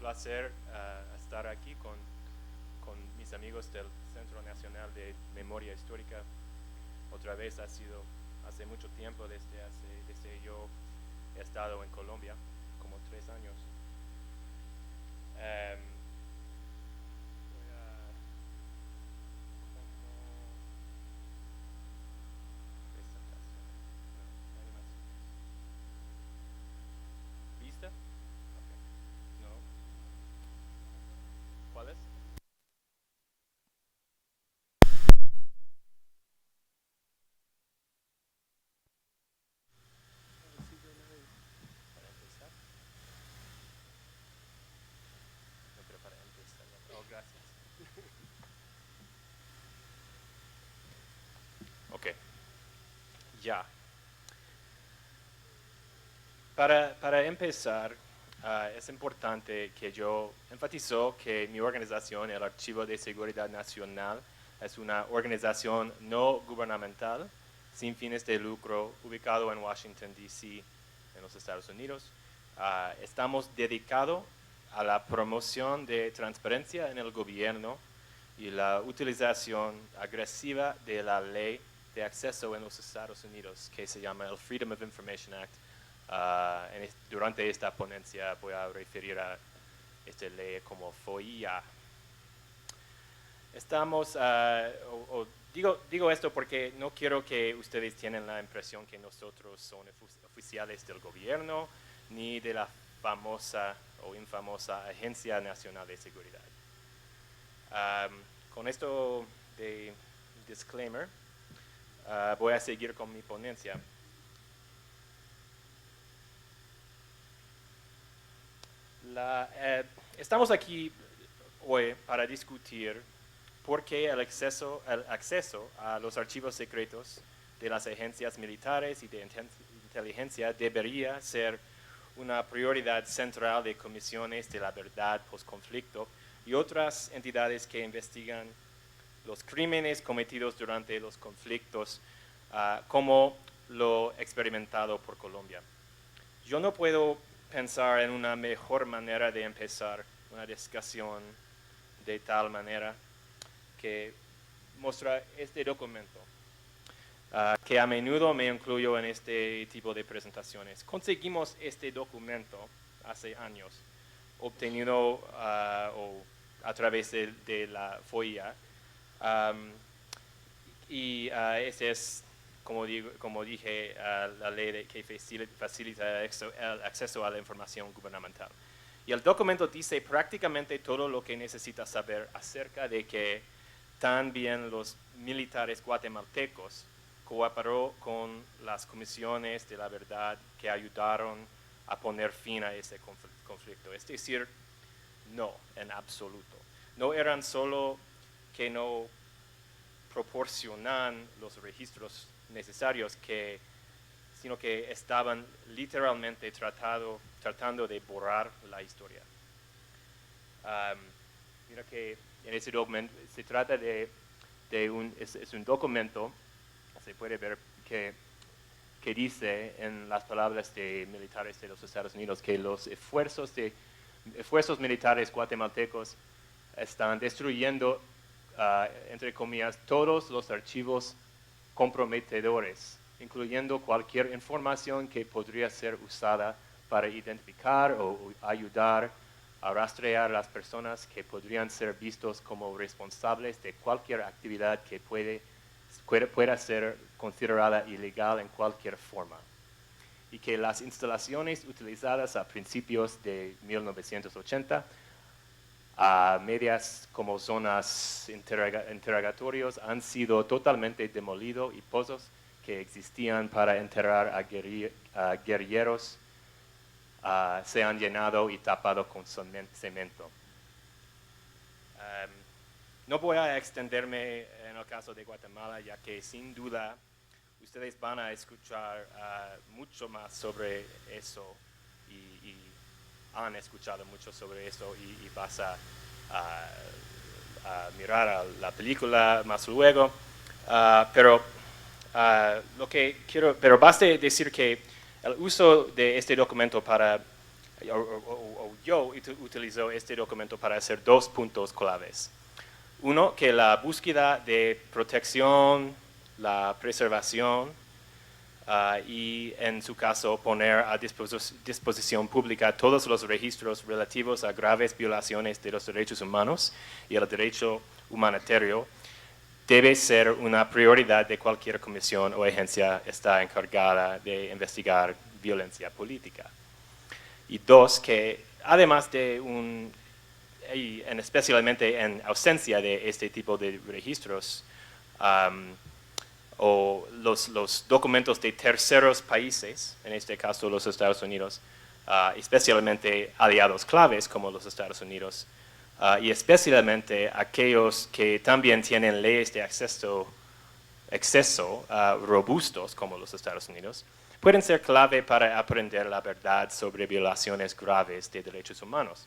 placer estar aquí con mis amigos del Centro Nacional de Memoria Histórica. Otra vez ha sido hace mucho tiempo desde yo he estado en Colombia, como 3 años. Voy a presentación, no, animaciones. ¿Vista? Ok. No. ¿Cuál es? Para empezar. No, pero para empezar. Oh, gracias. Ok. Ya. Para empezar, es importante que yo enfatizo que mi organización, el Archivo de Seguridad Nacional, es una organización no gubernamental, sin fines de lucro, ubicado en Washington, D.C., en los Estados Unidos. Estamos dedicados a la promoción de transparencia en el gobierno y la utilización agresiva de la ley de acceso en los Estados Unidos, que se llama el Freedom of Information Act. Durante esta ponencia voy a referir a esta ley como FOIA. Digo esto porque no quiero que ustedes tengan la impresión que nosotros somos oficiales del gobierno ni de la famosa o infamosa Agencia Nacional de Seguridad. Con esto de disclaimer, voy a seguir con mi ponencia. Estamos aquí hoy para discutir por qué el acceso a los archivos secretos de las agencias militares y de inteligencia debería ser una prioridad central de comisiones de la verdad post-conflicto y otras entidades que investigan los crímenes cometidos durante los conflictos, como lo experimentado por Colombia. Yo no puedo pensar en una mejor manera de empezar una discusión de tal manera que muestra este documento, que a menudo me incluyo en este tipo de presentaciones. Conseguimos este documento hace años, obtenido a través de la FOIA, y ese es, como dije, la ley que facilita el acceso a la información gubernamental. Y el documento dice prácticamente todo lo que necesitas saber acerca de que también los militares guatemaltecos cooperaron con las comisiones de la verdad que ayudaron a poner fin a ese conflicto. Es decir, no, en absoluto. No eran solo que no proporcionan los registros necesarios, sino que estaban literalmente tratando de borrar la historia. Mira que en ese documento se trata es un documento, se puede ver que dice en las palabras de militares de los Estados Unidos que los esfuerzos militares guatemaltecos están destruyendo, entre comillas, todos los archivos comprometedores, incluyendo cualquier información que podría ser usada para identificar o ayudar a rastrear a las personas que podrían ser vistos como responsables de cualquier actividad que pueda ser considerada ilegal en cualquier forma. Y que las instalaciones utilizadas a principios de 1980, a medias como zonas interrogatorios, han sido totalmente demolidos y pozos que existían para enterrar a guerrilleros se han llenado y tapado con cemento. No voy a extenderme en el caso de Guatemala, ya que sin duda ustedes van a escuchar mucho más sobre eso y han escuchado mucho sobre eso y vas a mirar la película más luego. Pero basta decir que el uso de este documento para yo utilizo este documento para hacer dos puntos claves. Uno, que la búsqueda de protección, la preservación y en su caso poner a disposición pública todos los registros relativos a graves violaciones de los derechos humanos y el derecho humanitario debe ser una prioridad de cualquier comisión o agencia que está encargada de investigar violencia política. Y dos, que además de y especialmente en ausencia de este tipo de registros, o los documentos de terceros países, en este caso los Estados Unidos, especialmente aliados claves como los Estados Unidos, y especialmente aquellos que también tienen leyes de acceso robustos como los Estados Unidos, pueden ser clave para aprender la verdad sobre violaciones graves de derechos humanos.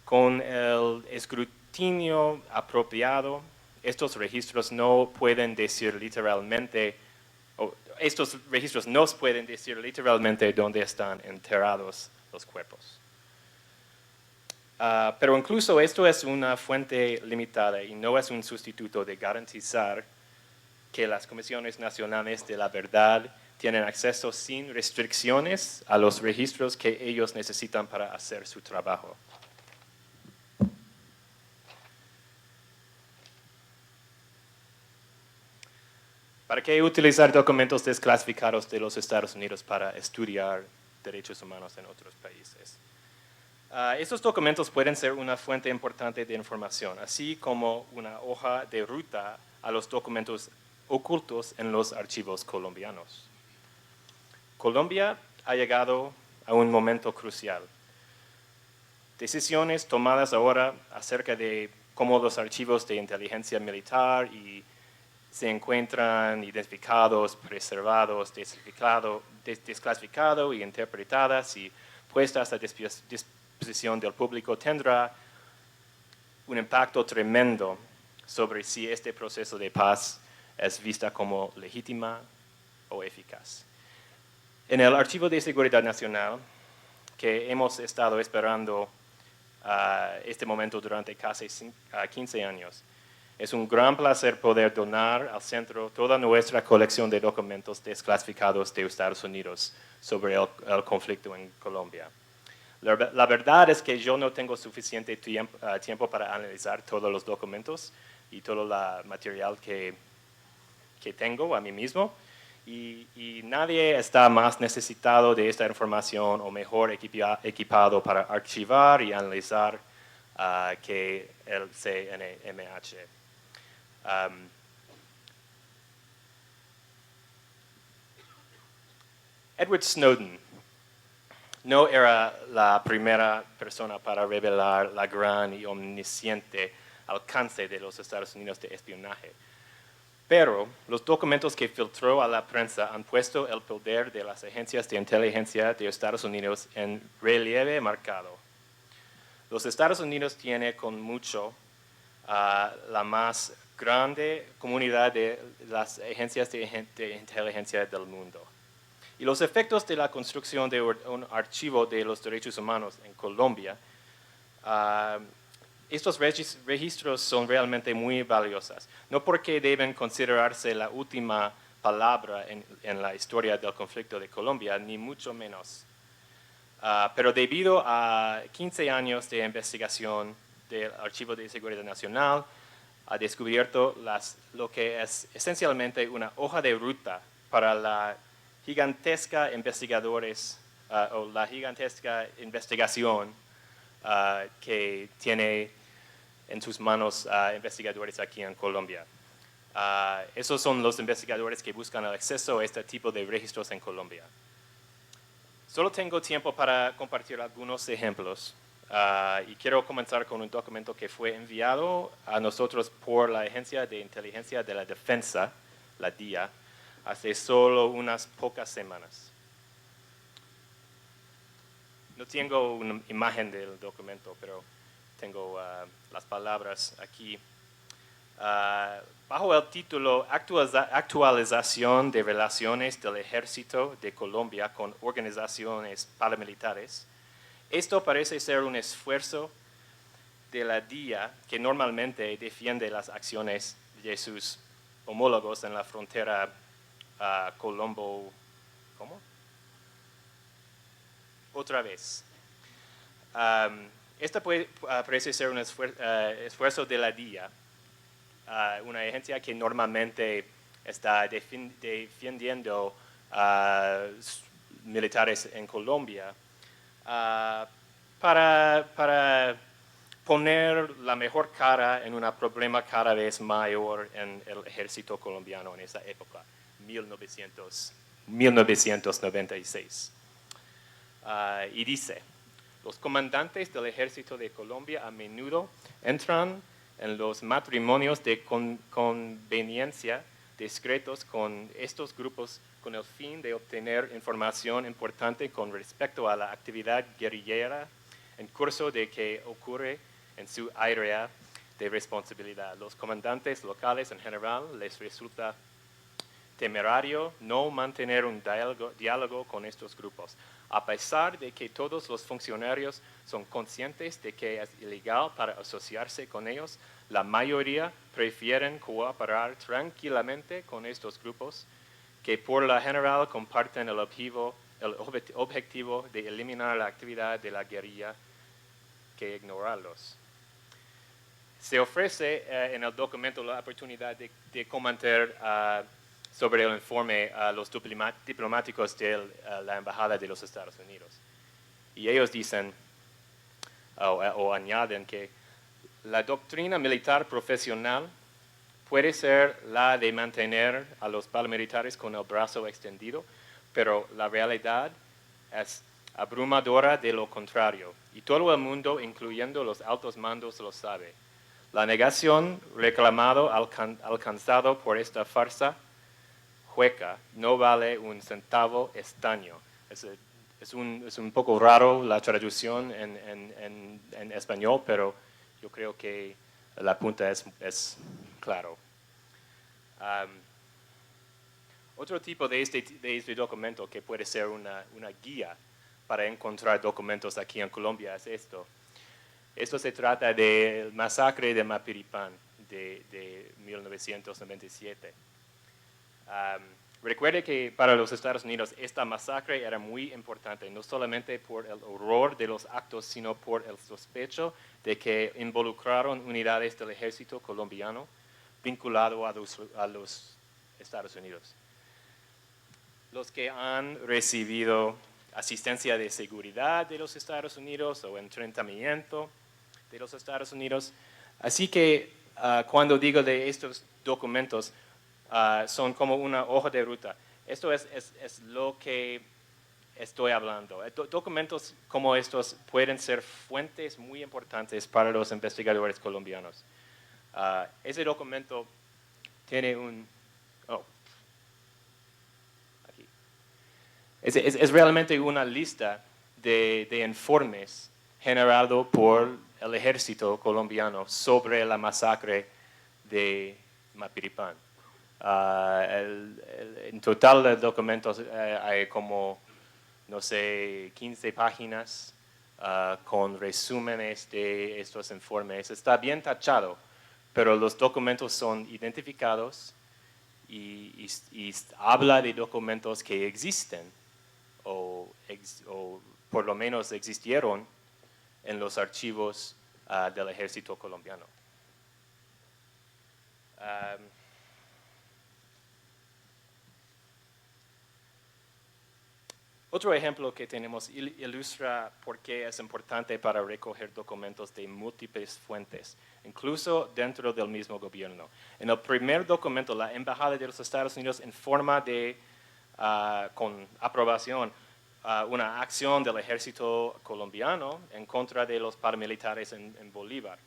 Con el escrutinio apropiado, estos registros no pueden decir literalmente, estos registros nos pueden decir literalmente dónde están enterrados los cuerpos. Pero incluso esto es una fuente limitada y no es un sustituto de garantizar que las comisiones nacionales de la verdad tienen acceso sin restricciones a los registros que ellos necesitan para hacer su trabajo. ¿Para qué utilizar documentos desclasificados de los Estados Unidos para estudiar derechos humanos en otros países? Estos documentos pueden ser una fuente importante de información, así como una hoja de ruta a los documentos ocultos en los archivos colombianos. Colombia ha llegado a un momento crucial. Decisiones tomadas ahora acerca de cómo los archivos de inteligencia militar se encuentran identificados, preservados, desclasificados y interpretadas y puestas a disposición del público tendrá un impacto tremendo sobre si este proceso de paz es vista como legítima o eficaz. En el Archivo de Seguridad Nacional, que hemos estado esperando este momento durante casi 15 años, es un gran placer poder donar al centro toda nuestra colección de documentos desclasificados de Estados Unidos sobre el conflicto en Colombia. La verdad es que yo no tengo suficiente tiempo para analizar todos los documentos y todo el material que tengo a mí mismo, y nadie está más necesitado de esta información o mejor equipado para archivar y analizar que el CNMH. Edward Snowden no era la primera persona para revelar la gran y omnisciente alcance de los Estados Unidos de espionaje. Pero los documentos que filtró a la prensa han puesto el poder de las agencias de inteligencia de Estados Unidos en relieve marcado. Los Estados Unidos tienen con mucho la más grande comunidad de las agencias de inteligencia del mundo. Y los efectos de la construcción de un archivo de los derechos humanos en Colombia, estos registros son realmente muy valiosos, no porque deben considerarse la última palabra en la historia del conflicto de Colombia, ni mucho menos. Pero debido a 15 años de investigación del Archivo de Seguridad Nacional, ha descubierto lo que es esencialmente una hoja de ruta para la gigantesca investigación que tiene en sus manos investigadores aquí en Colombia. Esos son los investigadores que buscan el acceso a este tipo de registros en Colombia. Solo tengo tiempo para compartir algunos ejemplos y quiero comenzar con un documento que fue enviado a nosotros por la Agencia de Inteligencia de la Defensa, la DIA, hace solo unas pocas semanas. No tengo una imagen del documento, pero tengo las palabras aquí. Bajo el título Actualización de relaciones del Ejército de Colombia con organizaciones paramilitares, Esto parece ser un esfuerzo de la DIA que normalmente defiende las acciones de sus homólogos en la frontera Colombo. ¿Cómo? Otra vez. Esta parece ser un esfuerzo de la DIA, una agencia que normalmente está defendiendo militares en Colombia, para poner la mejor cara en un problema cada vez mayor en el ejército colombiano en esa época, 1996. Y dice, los comandantes del ejército de Colombia a menudo entran en los matrimonios de conveniencia discretos con estos grupos con el fin de obtener información importante con respecto a la actividad guerrillera en curso de que ocurre en su área de responsabilidad. Los comandantes locales en general les resulta temerario no mantener un diálogo con estos grupos, a pesar de que todos los funcionarios son conscientes de que es ilegal para asociarse con ellos. La mayoría prefieren cooperar tranquilamente con estos grupos, que por lo general comparten el objetivo de eliminar la actividad de la guerrilla que ignorarlos. Se ofrece en el documento la oportunidad de comentar sobre el informe a los diplomáticos de la Embajada de los Estados Unidos. Y ellos dicen, o añaden que la doctrina militar profesional puede ser la de mantener a los paramilitares con el brazo extendido, pero la realidad es abrumadora de lo contrario, y todo el mundo, incluyendo los altos mandos, lo sabe. La negación reclamado alcanzado por esta farsa hueca no vale un centavo estaño. Es un poco raro la traducción en español, pero yo creo que la punta es claro. Otro tipo de este documento que puede ser una guía para encontrar documentos aquí en Colombia es esto. Esto se trata del masacre de Mapiripán de 1997. Recuerde que para los Estados Unidos esta masacre era muy importante, no solamente por el horror de los actos, sino por el sospecho de que involucraron unidades del ejército colombiano vinculado a los Estados Unidos. Los que han recibido asistencia de seguridad de los Estados Unidos o entrenamiento de los Estados Unidos. Así que cuando digo de estos documentos, son como una hoja de ruta. Esto es lo que estoy hablando. Documentos como estos pueden ser fuentes muy importantes para los investigadores colombianos. Ese documento tiene un... aquí. Es realmente una lista de informes generado por el ejército colombiano sobre la masacre de Mapiripán. En total de documentos hay como, no sé, 15 páginas con resúmenes de estos informes. Está bien tachado, pero los documentos son identificados y habla de documentos que existen o por lo menos existieron en los archivos del ejército colombiano. Otro ejemplo que tenemos ilustra por qué es importante para recoger documentos de múltiples fuentes, incluso dentro del mismo gobierno. En el primer documento, la Embajada de los Estados Unidos informa de, con aprobación, una acción del ejército colombiano en contra de los paramilitares en Bolívar.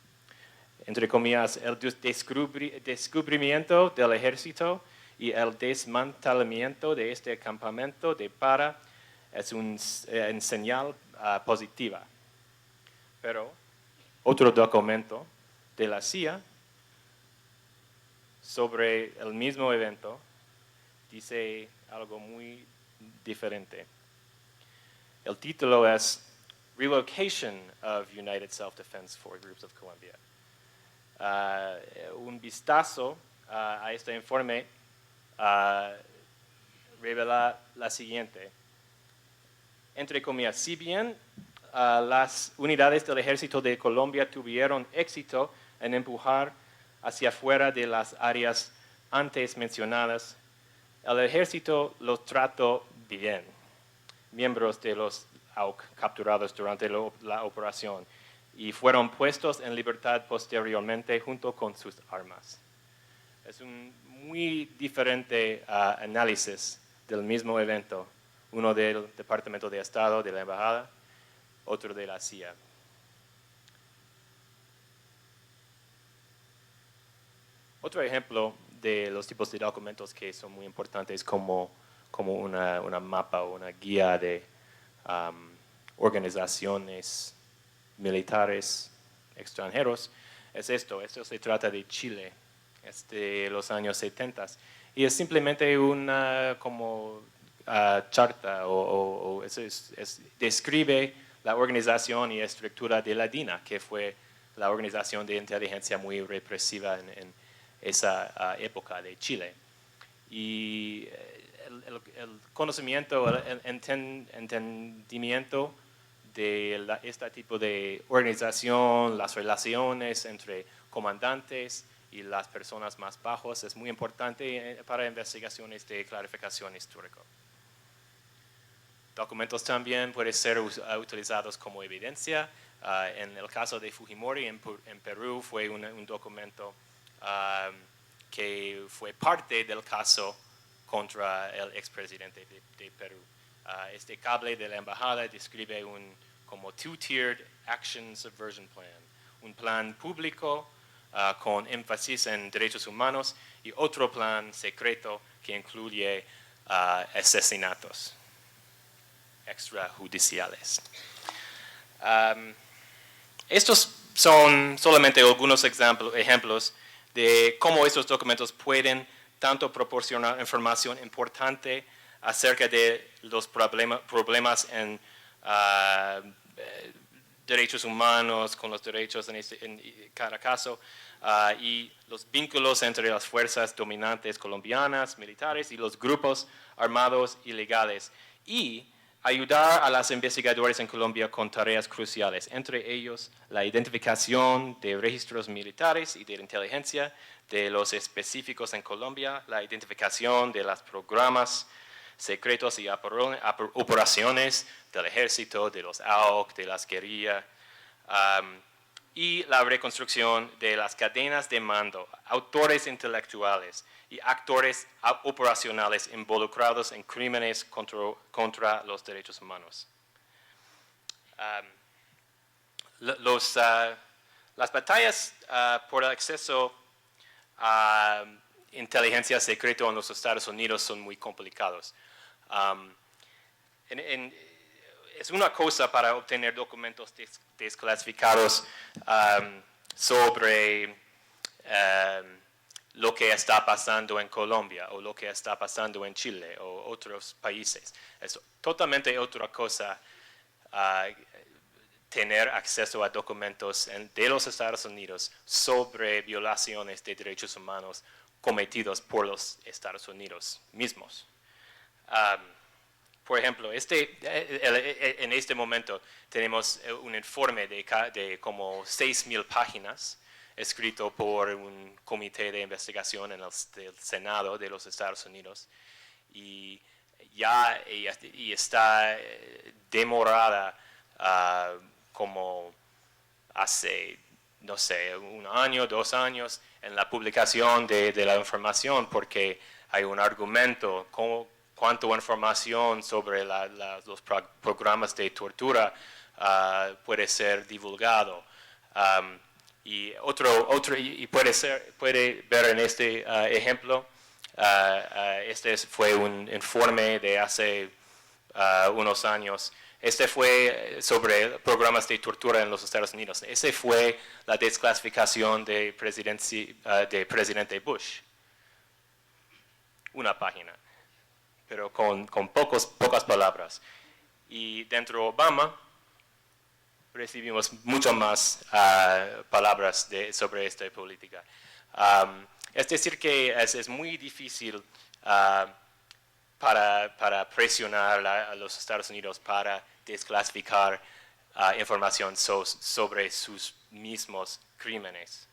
Entre comillas, el descubrimiento del ejército y el desmantelamiento de este campamento de Para es una señal positiva. Pero otro documento de la CIA sobre el mismo evento dice algo muy diferente. El título es relocation of United Self-Defense for Groups of Colombia. Un vistazo a este informe revela la siguiente. Entre comillas, si bien las unidades del Ejército de Colombia tuvieron éxito en empujar hacia afuera de las áreas antes mencionadas, el Ejército los trató bien. Miembros de los AUC capturados durante la operación y fueron puestos en libertad posteriormente junto con sus armas. Es un muy diferente análisis del mismo evento, uno del Departamento de Estado, de la Embajada, otro de la CIA. Otro ejemplo de los tipos de documentos que son muy importantes como una mapa o una guía de organizaciones militares extranjeros es esto. Esto se trata de Chile, de los años 70. Y es simplemente una charta describe la organización y estructura de la DINA, que fue la organización de inteligencia muy represiva en esa época de Chile. Y el conocimiento, el entendimiento de este tipo de organización, las relaciones entre comandantes y las personas más bajas es muy importante para investigaciones de clarificación histórica. Documentos también pueden ser utilizados como evidencia. En el caso de Fujimori en Perú fue un documento que fue parte del caso contra el expresidente de Perú. Este cable de la embajada describe un como two-tiered action subversion plan, un plan público con énfasis en derechos humanos y otro plan secreto que incluye asesinatos extrajudiciales. Estos son solamente algunos ejemplos de cómo estos documentos pueden tanto proporcionar información importante acerca de los problemas en derechos humanos, con los derechos en cada caso, y los vínculos entre las fuerzas dominantes colombianas, militares, y los grupos armados ilegales, y ayudar a los investigadores en Colombia con tareas cruciales, entre ellos la identificación de registros militares y de inteligencia de los específicos en Colombia, la identificación de los programas secretos y operaciones del ejército, de los AUC, de las guerrillas, y la reconstrucción de las cadenas de mando, autores intelectuales y actores operacionales involucrados en crímenes contra los derechos humanos. Las batallas por el acceso a inteligencia secreta en los Estados Unidos son muy complicados. Es una cosa para obtener documentos desclasificados sobre lo que está pasando en Colombia o lo que está pasando en Chile o otros países. Es totalmente otra cosa tener acceso a documentos de los Estados Unidos sobre violaciones de derechos humanos cometidos por los Estados Unidos mismos. Por ejemplo, en este momento tenemos un informe de como 6,000 páginas escrito por un comité de investigación del Senado de los Estados Unidos y está demorada como hace, no sé, 1 año, 2 años en la publicación de la información porque hay un argumento cuánta información sobre los programas de tortura puede ser divulgado. Y puede ver en este ejemplo, este fue un informe de hace unos años. Este fue sobre programas de tortura en los Estados Unidos. Ese fue la desclasificación de presidente Bush. Una página, pero con pocas palabras. Y dentro de Obama, recibimos mucho más palabras sobre esta política. Es decir que es muy difícil para presionar a los Estados Unidos para desclasificar información sobre sus mismos crímenes.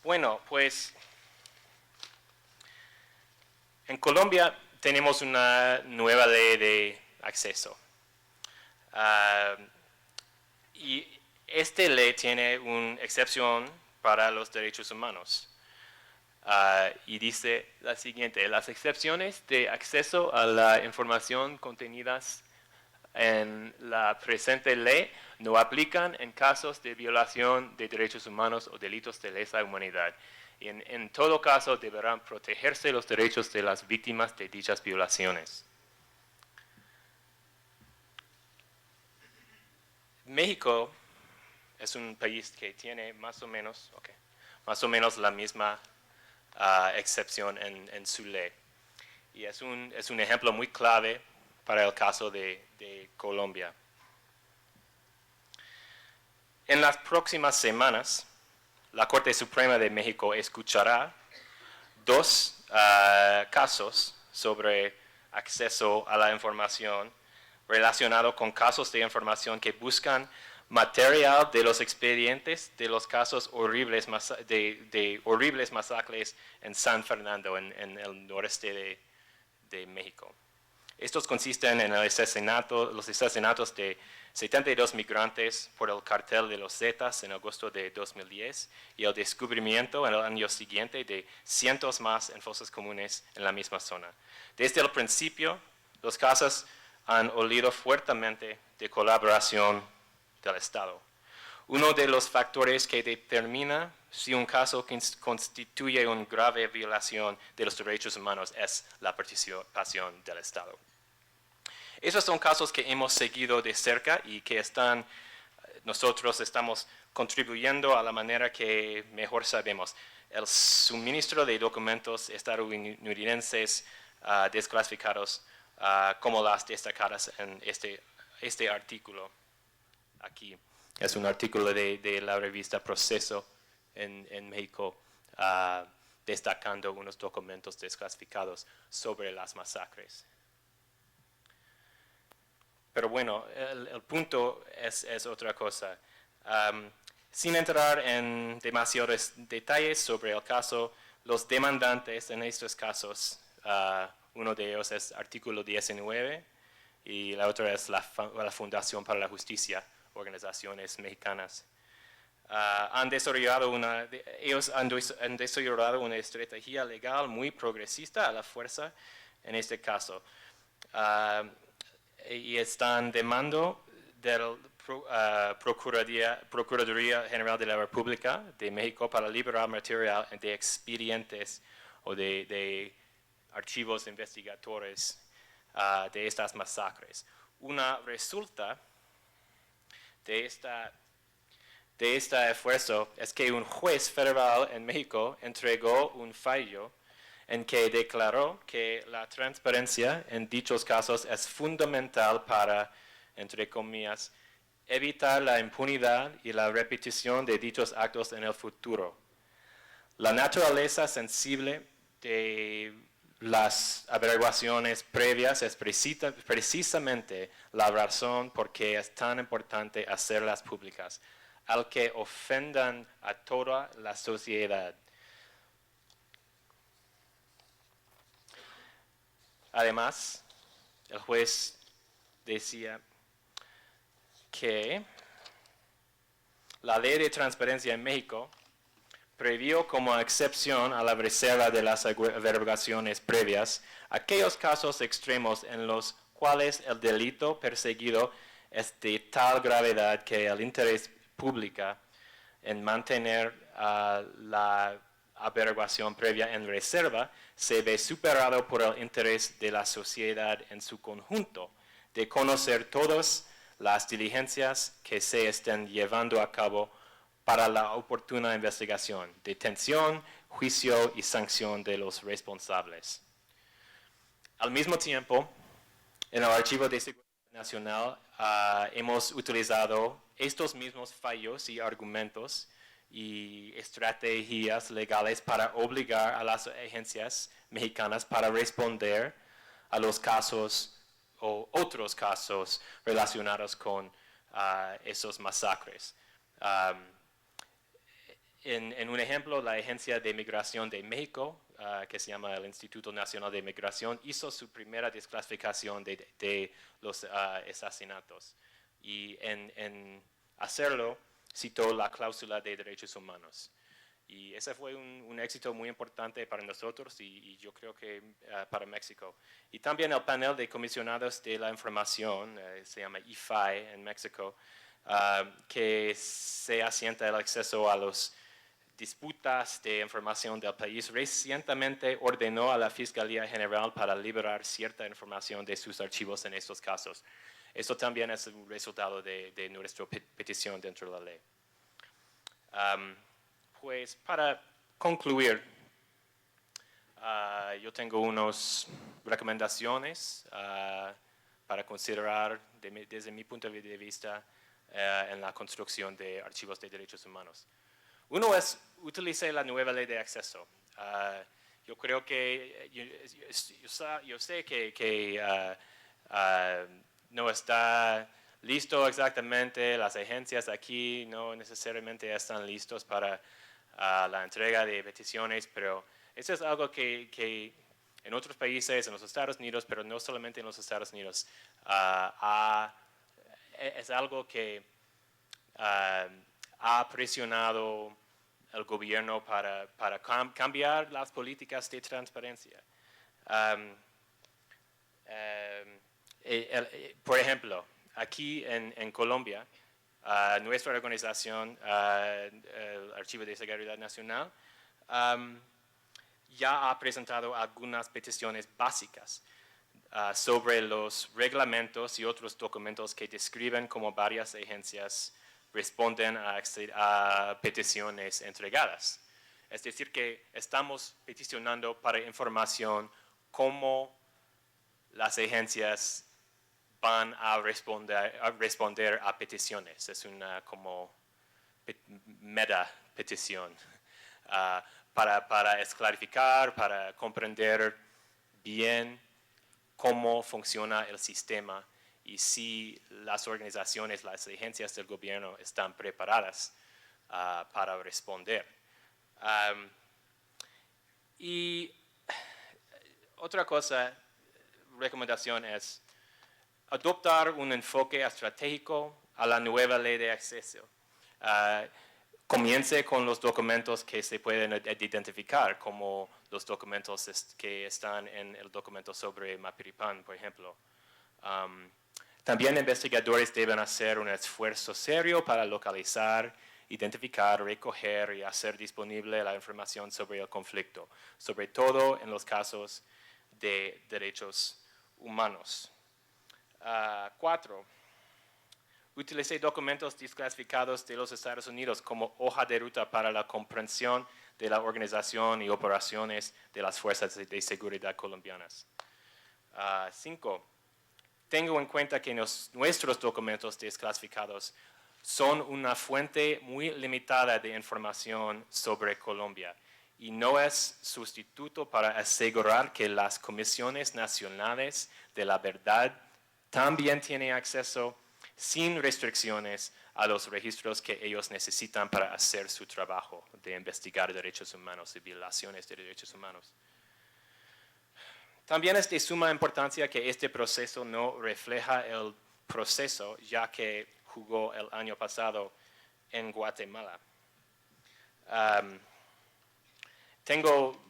Bueno, pues en Colombia tenemos una nueva ley de acceso. Y esta ley tiene una excepción para los derechos humanos. Y dice la siguiente: las excepciones de acceso a la información contenidas en la presente ley no aplican en casos de violación de derechos humanos o delitos de lesa humanidad. Y en todo caso deberán protegerse los derechos de las víctimas de dichas violaciones. México es un país que tiene más o menos la misma excepción en su ley. Y es un ejemplo muy clave para el caso de Colombia. En las próximas semanas, la Corte Suprema de México escuchará dos casos sobre acceso a la información relacionado con casos de información que buscan material de los expedientes de los casos horribles de horribles masacres en San Fernando, en el noreste de México. Estos consisten en los asesinatos de 72 migrantes por el cartel de los Zetas en agosto de 2010 y el descubrimiento en el año siguiente de cientos más en fosas comunes en la misma zona. Desde el principio, los casos han olido fuertemente de colaboración del Estado. Uno de los factores que determina si un caso constituye una grave violación de los derechos humanos es la participación del Estado. Esos son casos que hemos seguido de cerca y que nosotros estamos contribuyendo a la manera que mejor sabemos. El suministro de documentos estadounidenses desclasificados, como las destacadas en este artículo aquí. Es un artículo de la revista Proceso en México, destacando unos documentos desclasificados sobre las masacres. Pero bueno, el punto es otra cosa. Sin entrar en demasiados detalles sobre el caso, los demandantes en estos casos, uno de ellos es artículo 19 y la otra es la Fundación para la Justicia, organizaciones mexicanas. Ellos han desarrollado una estrategia legal muy progresista a la fuerza en este caso. Y están demandando de la Procuraduría General de la República de México para liberar material de expedientes o de archivos investigadores de estas masacres. Una resulta de este esfuerzo es que un juez federal en México entregó un fallo en que declaró que la transparencia en dichos casos es fundamental para, entre comillas, evitar la impunidad y la repetición de dichos actos en el futuro. La naturaleza sensible de las averiguaciones previas es precisamente la razón por qué es tan importante hacerlas públicas, al que ofendan a toda la sociedad. Además, el juez decía que la ley de transparencia en México previó como excepción a la reserva de las averiguaciones previas aquellos casos extremos en los cuales el delito perseguido es de tal gravedad que el interés público en mantener la averiguación previa en reserva se ve superado por el interés de la sociedad en su conjunto de conocer todas las diligencias que se estén llevando a cabo para la oportuna investigación, detención, juicio y sanción de los responsables. Al mismo tiempo, en el Archivo de Seguridad Nacional hemos utilizado estos mismos fallos y argumentos y estrategias legales para obligar a las agencias mexicanas para responder a los casos o otros casos relacionados con esos masacres. En un ejemplo, la Agencia de Migración de México, que se llama el Instituto Nacional de Migración, hizo su primera desclasificación de los asesinatos. Y en hacerlo, citó la cláusula de derechos humanos. Y ese fue un éxito muy importante para nosotros y yo creo que para México. Y también el panel de comisionados de la información, se llama IFAI en México, que se asienta el acceso a las disputas de información del país, recientemente ordenó a la Fiscalía General para liberar cierta información de sus archivos en estos casos. Eso también es un resultado de nuestra petición dentro de la ley. Pues para concluir, yo tengo unas recomendaciones para considerar desde mi punto de vista en la construcción de archivos de derechos humanos. Uno es, utilice la nueva ley de acceso. Yo creo que, yo sé que no está listo exactamente, las agencias aquí no necesariamente están listos para la entrega de peticiones, pero eso es algo que en otros países, en los Estados Unidos, pero no solamente en los Estados Unidos, es algo que ha presionado el gobierno para cambiar las políticas de transparencia. Por ejemplo, aquí en Colombia, nuestra organización, el Archivo de Seguridad Nacional, ya ha presentado algunas peticiones básicas sobre los reglamentos y otros documentos que describen cómo varias agencias responden a peticiones entregadas. Es decir, que estamos peticionando para información cómo las agencias van a responder a peticiones. Es una como meta petición para clarificar, para comprender bien cómo funciona el sistema y si las organizaciones, las agencias del gobierno están preparadas para responder. Y otra cosa, recomendación es adoptar un enfoque estratégico a la nueva ley de acceso. Comience con los documentos que se pueden identificar, como los documentos que están en el documento sobre Mapiripán, por ejemplo. También investigadores deben hacer un esfuerzo serio para localizar, identificar, recoger y hacer disponible la información sobre el conflicto, sobre todo en los casos de derechos humanos. 4. Utilice documentos desclasificados de los Estados Unidos como hoja de ruta para la comprensión de la organización y operaciones de las fuerzas de seguridad colombianas. 5. Tengo en cuenta que nuestros documentos desclasificados son una fuente muy limitada de información sobre Colombia y no es sustituto para asegurar que las comisiones nacionales de la verdad también tienen acceso sin restricciones a los registros que ellos necesitan para hacer su trabajo de investigar derechos humanos y violaciones de derechos humanos. También es de suma importancia que este proceso no refleja el proceso ya que jugó el año pasado en Guatemala. Tengo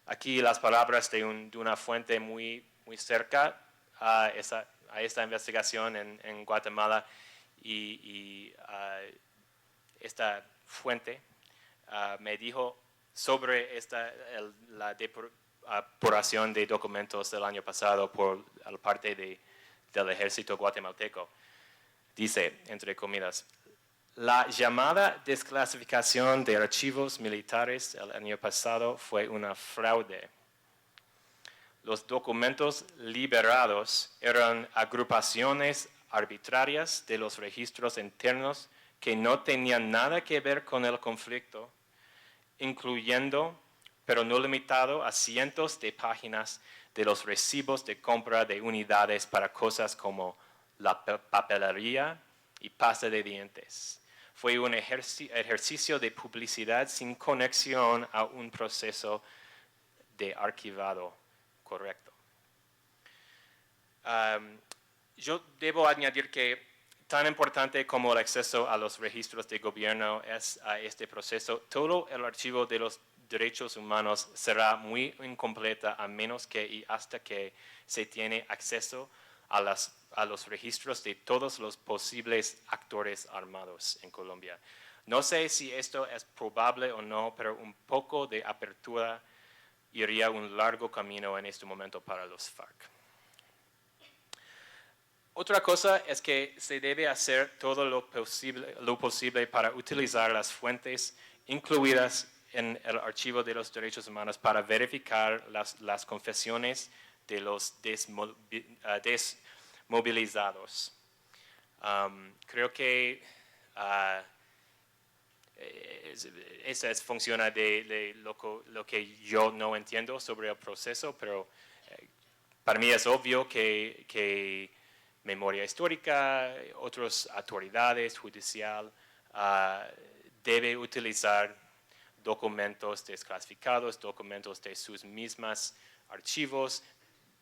aquí las palabras de una fuente muy cerca a esta investigación en Guatemala y esta fuente me dijo sobre la depuración de documentos del año pasado por parte del ejército guatemalteco. Dice, entre comillas, la llamada desclasificación de archivos militares el año pasado fue una fraude. Los documentos liberados eran agrupaciones arbitrarias de los registros internos que no tenían nada que ver con el conflicto, incluyendo, pero no limitado, a cientos de páginas de los recibos de compra de unidades para cosas como la papelería y pasta de dientes. Fue un ejercicio de publicidad sin conexión a un proceso de archivado correcto. Yo debo añadir que tan importante como el acceso a los registros de gobierno es a este proceso, todo el archivo de los derechos humanos será muy incompleta a menos que y hasta que se tiene acceso a los registros de todos los posibles actores armados en Colombia. No sé si esto es probable o no, pero un poco de apertura iría un largo camino en este momento para los FARC. Otra cosa es que se debe hacer todo lo posible para utilizar las fuentes incluidas en el archivo de los derechos humanos para verificar las confesiones de los desmovilizados. Creo que esa funciona de lo que yo no entiendo sobre el proceso, pero para mí es obvio que memoria histórica, otras autoridades judicial debe utilizar documentos desclasificados, documentos de sus mismas archivos,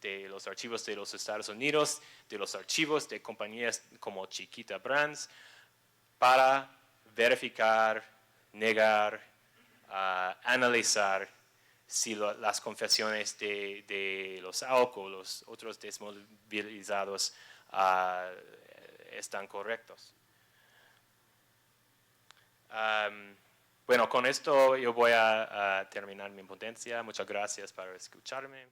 de los archivos de los Estados Unidos, de los archivos de compañías como Chiquita Brands, para verificar, negar, analizar si las confesiones de los AUC o los otros desmovilizados están correctos. Bueno, con esto yo voy a terminar mi ponencia. Muchas gracias por escucharme.